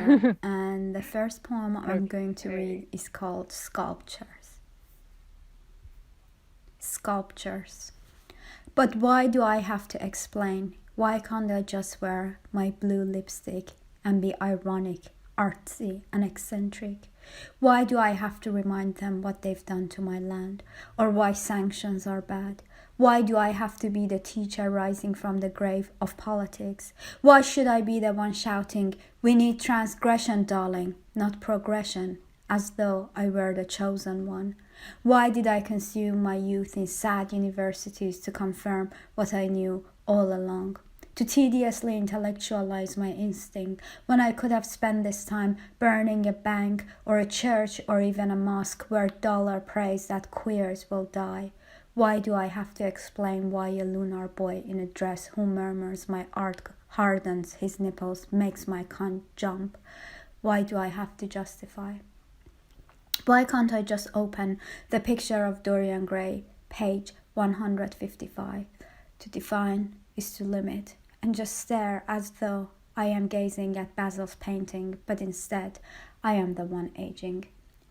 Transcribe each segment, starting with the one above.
Nour, and the first poem I'm going to Okay. read is called Sculptures. Sculptures. But why do I have to explain? Why can't I just wear my blue lipstick and be ironic, artsy, and eccentric? Why do I have to remind them what they've done to my land, or why sanctions are bad? Why do I have to be the teacher rising from the grave of politics? Why should I be the one shouting, "We need transgression, darling, not progression," as though I were the chosen one? Why did I consume my youth in sad universities to confirm what I knew all along? To tediously intellectualize my instinct when I could have spent this time burning a bank or a church or even a mosque where dollar prays that queers will die? Why do I have to explain why a lunar boy in a dress who murmurs my art hardens his nipples, makes my cunt jump? Why do I have to justify? Why can't I just open the picture of Dorian Gray, page 155? To define is to limit, and just stare as though I am gazing at Basil's painting, but instead I am the one aging.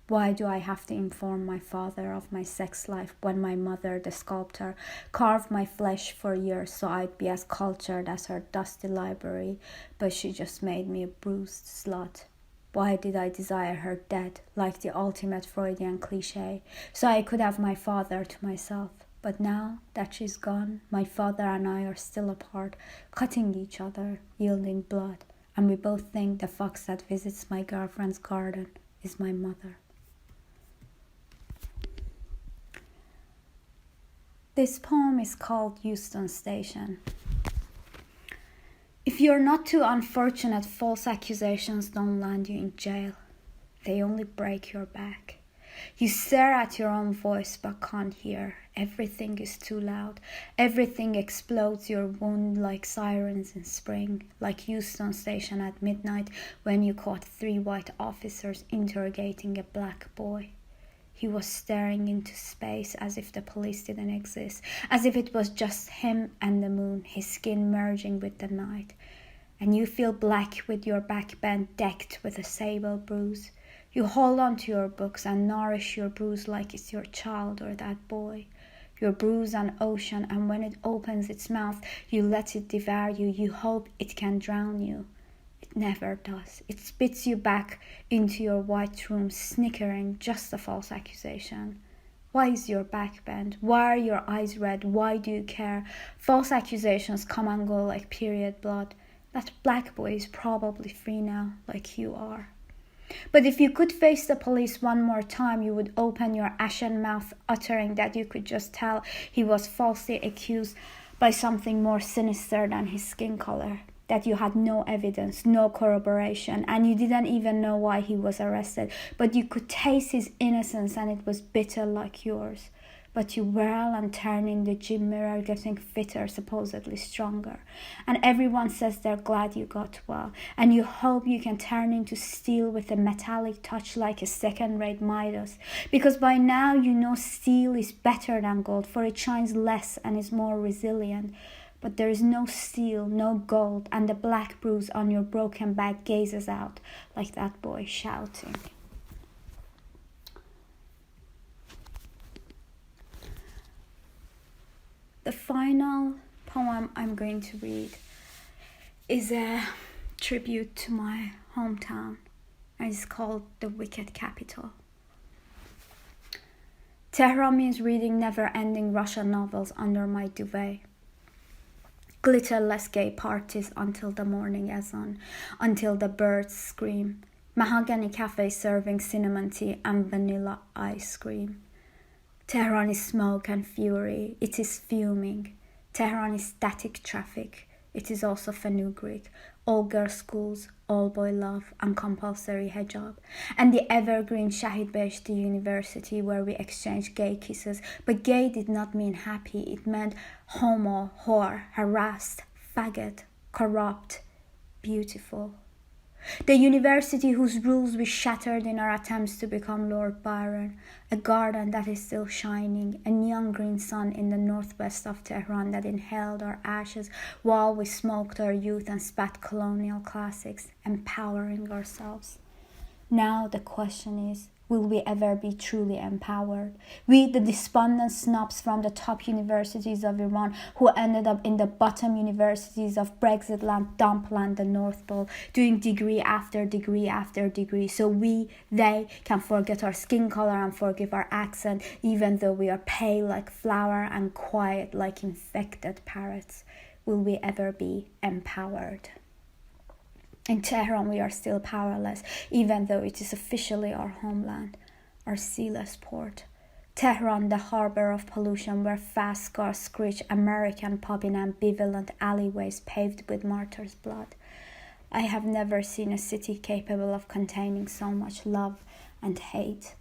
Why do I have to inform my father of my sex life when my mother, the sculptor, carved my flesh for years so I'd be as cultured as her dusty library, but she just made me a bruised slut? Why did I desire her dead, like the ultimate Freudian cliché, so I could have my father to myself? But now that she's gone, my father and I are still apart, cutting each other, yielding blood, and we both think the fox that visits my girlfriend's garden is my mother. This poem is called Euston Station. If you're not too unfortunate, false accusations don't land you in jail. They only break your back. You stare at your own voice but can't hear. Everything is too loud. Everything explodes your wound like sirens in spring, like Euston Station at midnight when you caught 3 white officers interrogating a black boy. He was staring into space as if the police didn't exist, as if it was just him and the moon, his skin merging with the night. And you feel black with your back bent, decked with a sable bruise. You hold on to your books and nourish your bruise like it's your child or that boy. Your bruise an ocean, and when it opens its mouth, you let it devour you. You hope it can drown you. It never does. It spits you back into your white room, snickering, just a false accusation. Why is your back bent? Why are your eyes red? Why do you care? False accusations come and go like period blood. That black boy is probably free now, like you are. But if you could face the police one more time, you would open your ashen mouth, uttering that you could just tell he was falsely accused by something more sinister than his skin color. That you had no evidence, no corroboration, and you didn't even know why he was arrested, but you could taste his innocence and it was bitter like yours. But you whirl and turn in the gym mirror, getting fitter, supposedly stronger. And everyone says they're glad you got well, and you hope you can turn into steel with a metallic touch like a second-rate Midas, because by now you know steel is better than gold, for it shines less and is more resilient. But there is no steel, no gold, and the black bruise on your broken back gazes out like that boy shouting. The final poem I'm going to read is a tribute to my hometown, and it's called The Wicked Capital. Tehran means reading never-ending Russian novels under my duvet. Glitterless gay parties until the morning azan, until the birds scream. Mahogany cafes serving cinnamon tea and vanilla ice cream. Tehran is smoke and fury, it is fuming. Tehran is static traffic, it is also fenugreek. All girls schools, all boy love, and compulsory hijab. And the evergreen Shahid Beheshti University where we exchange gay kisses. But gay did not mean happy, it meant homo, whore, harassed, faggot, corrupt, beautiful. The university whose rules we shattered in our attempts to become Lord Byron, a garden that is still shining, a neon green sun in the northwest of Tehran that inhaled our ashes while we smoked our youth and spat colonial classics, empowering ourselves. Now the question is, will we ever be truly empowered? We, the despondent snobs from the top universities of Iran who ended up in the bottom universities of Brexit land, dump land, the North Pole, doing degree after degree after degree, so they can forget our skin color and forgive our accent, even though we are pale like flour and quiet like infected parrots. Will we ever be empowered? In Tehran, we are still powerless, even though it is officially our homeland, our sealess port. Tehran, the harbor of pollution, where fast cars screech American pop in ambivalent alleyways paved with martyrs' blood. I have never seen a city capable of containing so much love and hate.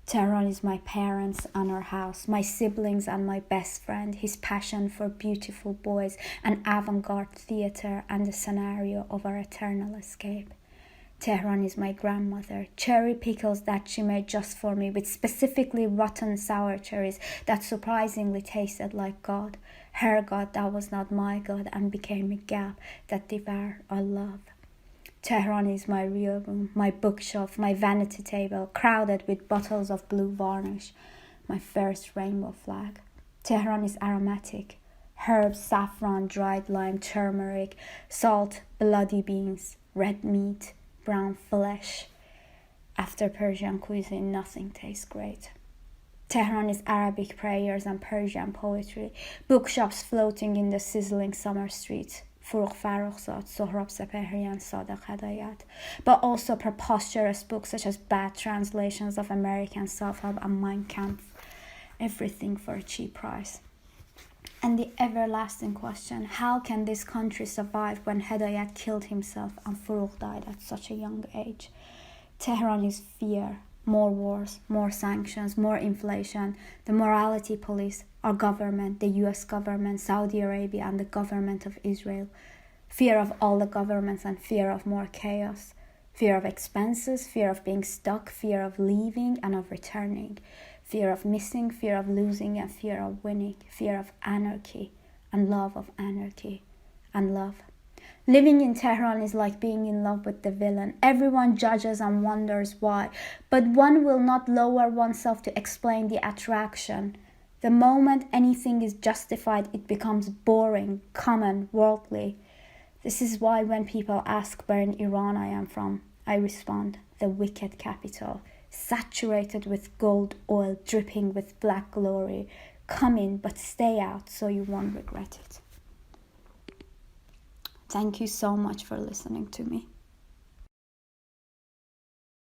Tehran is my parents and our house, my siblings and my best friend, his passion for beautiful boys and avant-garde theater and the scenario of our eternal escape. Tehran is my grandmother, cherry pickles that she made just for me with specifically rotten sour cherries that surprisingly tasted like God, her God that was not my God and became a gap that devoured our love. Tehran is my real room, my bookshelf, my vanity table, crowded with bottles of blue varnish, my first rainbow flag. Tehran is aromatic, herbs, saffron, dried lime, turmeric, salt, bloody beans, red meat, brown flesh. After Persian cuisine, nothing tastes great. Tehran is Arabic prayers and Persian poetry, bookshops floating in the sizzling summer streets. Furugh Farrokhzad, Sohrab Sepehri and Sadegh Hedayat, but also preposterous books such as bad translations of American self-help and Mein Kampf, everything for a cheap price. And the everlasting question, how can this country survive when Hedayat killed himself and Furugh died at such a young age? Tehran is fear, more wars, more sanctions, more inflation, the morality police, our government, the US government, Saudi Arabia, and the government of Israel. Fear of all the governments and fear of more chaos. Fear of expenses, fear of being stuck, fear of leaving and of returning. Fear of missing, fear of losing, and fear of winning. Fear of anarchy and love of anarchy and love. Living in Tehran is like being in love with the villain. Everyone judges and wonders why, but one will not lower oneself to explain the attraction. The moment anything is justified, it becomes boring, common, worldly. This is why when people ask where in Iran I am from, I respond, the wicked capital, saturated with gold oil, dripping with black glory. Come in, but stay out so you won't regret it. Thank you so much for listening to me.